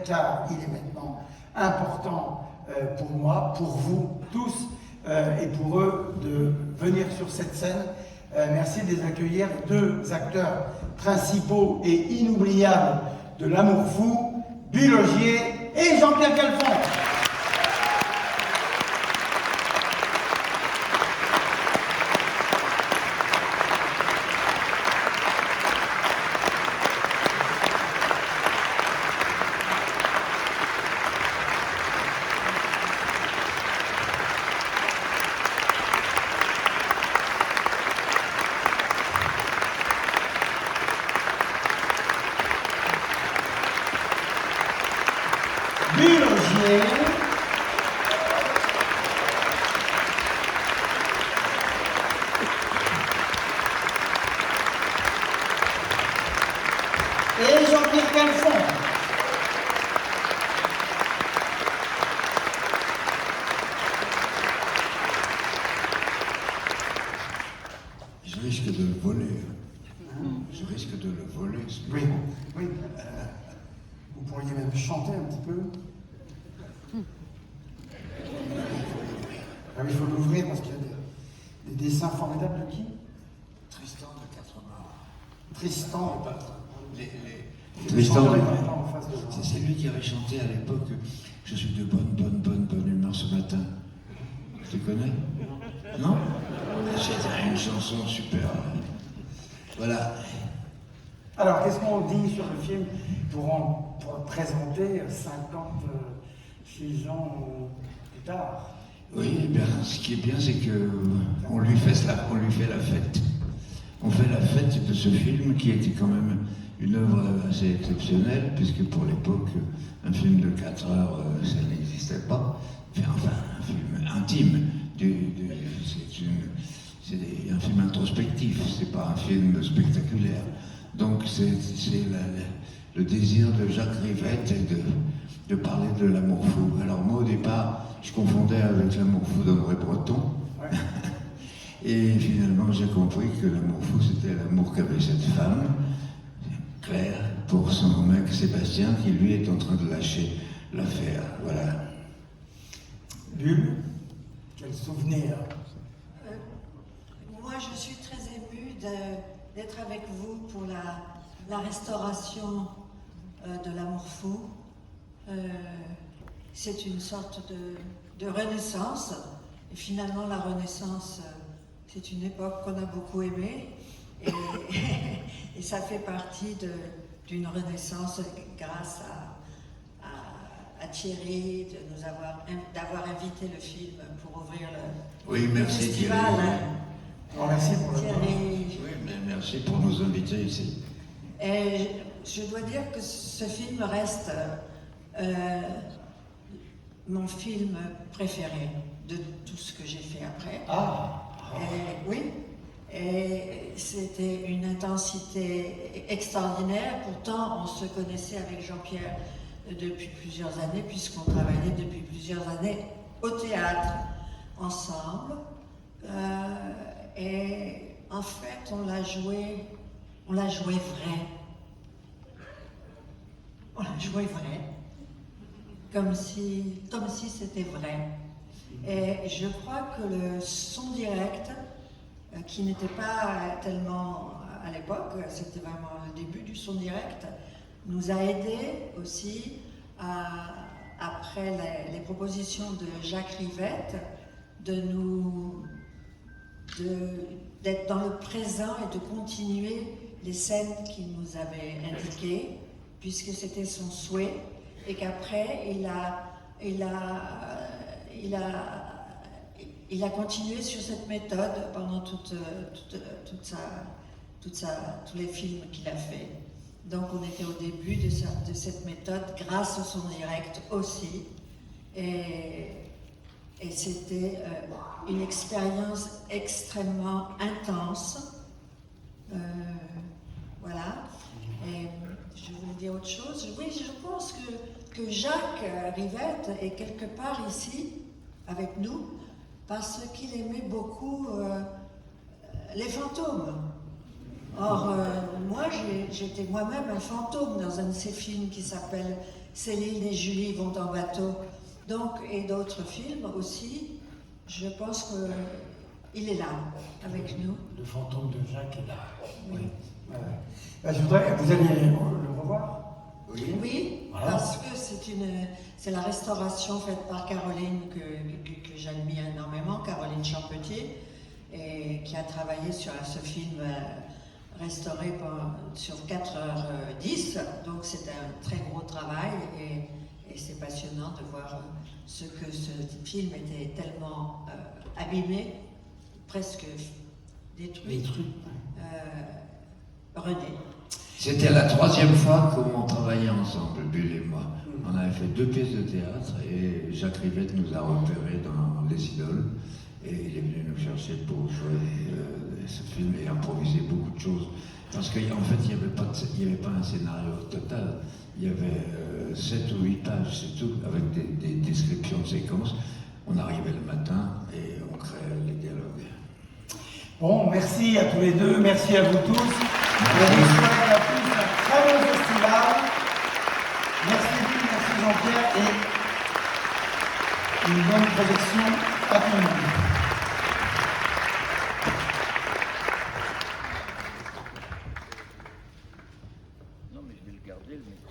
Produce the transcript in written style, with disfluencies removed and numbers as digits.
car il est maintenant important pour moi, pour vous tous, et pour eux de venir sur cette scène. Merci de les accueillir, deux acteurs principaux et inoubliables de L'Amour fou, Bulogier et Jean-Pierre Calfon. Bulogier, et Jean-Pierre Calfon. Je risque de le voler. Je risque de le voler. Oui, oui. Vous pourriez même chanter un petit peu. Ah oui, il faut l'ouvrir parce qu'il y a des dessins formidables de qui? Tristan de 80. Tristan. Tristan, en face de moi. c'est lui qui avait chanté à l'époque « Je suis de bonne humeur ce matin ». Tu connais? Non? C'était une chanson super. Voilà. Alors, qu'est-ce qu'on dit sur le film pour le présenter 56 ans plus tard? Oui, eh bien, ce qui est bien, c'est qu'on lui fait la fête. On fait la fête de ce film qui était quand même une œuvre assez exceptionnelle, puisque pour l'époque, un film de 4 heures, ça n'existait pas. Enfin, un film intime. C'est un film introspectif, c'est pas un film spectaculaire. Donc c'est le désir de Jacques Rivette de parler de l'amour fou. Alors moi au départ, je confondais avec l'amour fou d'André Breton. Ouais. Et finalement j'ai compris que l'amour fou c'était l'amour qu'avait cette femme, Claire, pour son mec Sébastien, qui lui est en train de lâcher l'affaire. Voilà. Bulle, quel souvenir? Moi, je suis très émue d'être avec vous pour la restauration de l'Amour fou. C'est une sorte de renaissance. Et finalement, la renaissance, c'est une époque qu'on a beaucoup aimée. Et ça fait partie d'une renaissance grâce à Thierry d'avoir invité le film pour ouvrir le festival. Oh, merci pour le Thierry. Oui, mais merci pour nous inviter ici. Et je dois dire que ce film reste mon film préféré de tout ce que j'ai fait après. Oui, et c'était une intensité extraordinaire. Pourtant, on se connaissait avec Jean-Pierre depuis plusieurs années, puisqu'on travaillait depuis plusieurs années au théâtre ensemble. Et en fait, on l'a joué vrai. On l'a joué vrai. Comme si c'était vrai. Et je crois que le son direct, qui n'était pas tellement à l'époque, c'était vraiment le début du son direct, nous a aidés aussi après les propositions de Jacques Rivette, d'être dans le présent et de continuer les scènes qu'il nous avait indiquées, puisque c'était son souhait, et qu'après il a continué sur cette méthode pendant tous les films qu'il a fait. Donc on était au début de cette méthode grâce au son direct aussi, et c'était une expérience extrêmement intense. Voilà. Et je voulais dire autre chose. Oui, je pense que Jacques Rivette est quelque part ici avec nous parce qu'il aimait beaucoup les fantômes. Or, moi, j'étais moi-même un fantôme dans un de ces films qui s'appelle Céline et Julie vont en bateau. Donc, et d'autres films aussi. Je pense qu'il est là, avec nous. Le fantôme de Jacques est là. Oui. Ouais. Ben, je voudrais, vous allez le revoir? Oui, Voilà. parce que c'est la restauration faite par Caroline que j'admire énormément, Caroline Champetier, et qui a travaillé sur ce film restauré sur 4h10. Donc c'est un très gros travail et c'est passionnant de voir ce film était tellement abîmé, presque détruit. René. C'était la 3e fois qu'on travaillait ensemble, Bulle et moi. On avait fait 2 pièces de théâtre et Jacques Rivette nous a repérés dans Les Idoles. Et il est venu nous chercher pour jouer ce film et improviser beaucoup de choses. Parce qu'en fait, il n'y avait pas un scénario total. Il y avait 7 ou 8 pages, c'est tout, avec des descriptions de séquences. On arrivait le matin et on créait les dialogues. Bon, merci à tous les deux, merci à vous tous. Je vous souhaite à tous un très bon festival. Merci Luc, merci Jean-Pierre et une bonne projection à tout le monde. Non, mais je vais le garder, le micro.